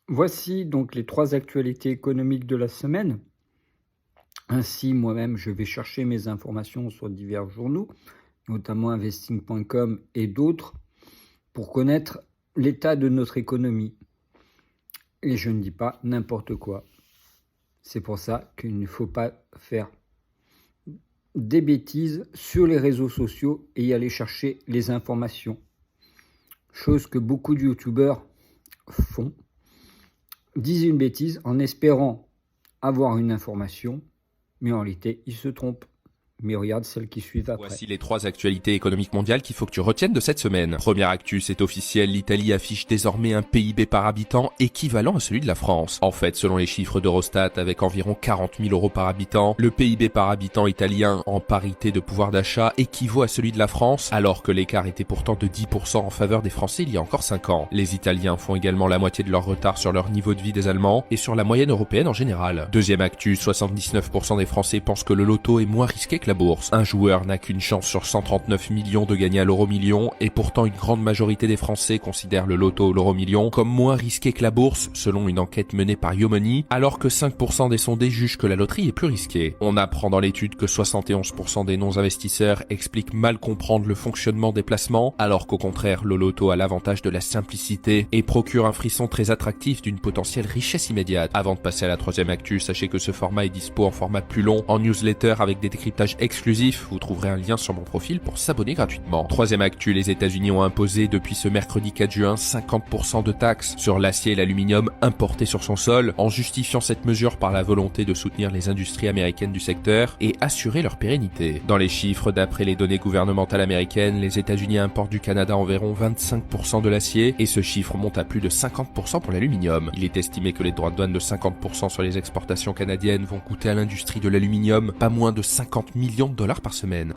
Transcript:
Voici donc les 3 actualités économiques de la semaine. Ainsi, moi-même, je vais chercher mes informations sur divers journaux, notamment investing.com et d'autres, pour connaître l'état de notre économie. Et je ne dis pas n'importe quoi. C'est pour ça qu'il ne faut pas faire des bêtises sur les réseaux sociaux et y aller chercher les informations. Chose que beaucoup de youtubeurs font. Disent une bêtise en espérant avoir une information, mais en réalité, ils se trompent. Mais regarde celles qui suivent après. Voici les 3 actualités économiques mondiales qu'il faut que tu retiennes de cette semaine. Première actu, c'est officiel, l'Italie affiche désormais un PIB par habitant équivalent à celui de la France. En fait, selon les chiffres d'Eurostat, avec environ 40 000 € par habitant, le PIB par habitant italien en parité de pouvoir d'achat équivaut à celui de la France, alors que l'écart était pourtant de 10% en faveur des Français il y a encore 5 ans. Les Italiens font également la moitié de leur retard sur leur niveau de vie des Allemands et sur la moyenne européenne en général. Deuxième actu, 79% des Français pensent que le loto est moins risqué que la bourse. Un joueur n'a qu'une chance sur 139 millions de gagner à l'euro-million et pourtant une grande majorité des Français considèrent le loto ou l'euro-million comme moins risqué que la bourse selon une enquête menée par Yomoni, alors que 5% des sondés jugent que la loterie est plus risquée. On apprend dans l'étude que 71% des non-investisseurs expliquent mal comprendre le fonctionnement des placements, alors qu'au contraire le loto a l'avantage de la simplicité et procure un frisson très attractif d'une potentielle richesse immédiate. Avant de passer à la troisième actu, sachez que ce format est dispo en format plus long, en newsletter avec des décryptages exclusifs. Vous trouverez un lien sur mon profil pour s'abonner gratuitement. Troisième actu, les États-Unis ont imposé depuis ce mercredi 4 juin 50% de taxes sur l'acier et l'aluminium importés sur son sol, en justifiant cette mesure par la volonté de soutenir les industries américaines du secteur et assurer leur pérennité. Dans les chiffres, d'après les données gouvernementales américaines, les États-Unis importent du Canada environ 25% de l'acier et ce chiffre monte à plus de 50% pour l'aluminium. Il est estimé que les droits de douane de 50% sur les exportations canadiennes vont coûter à l'industrie de l'aluminium pas moins de 50 millions de dollars par semaine.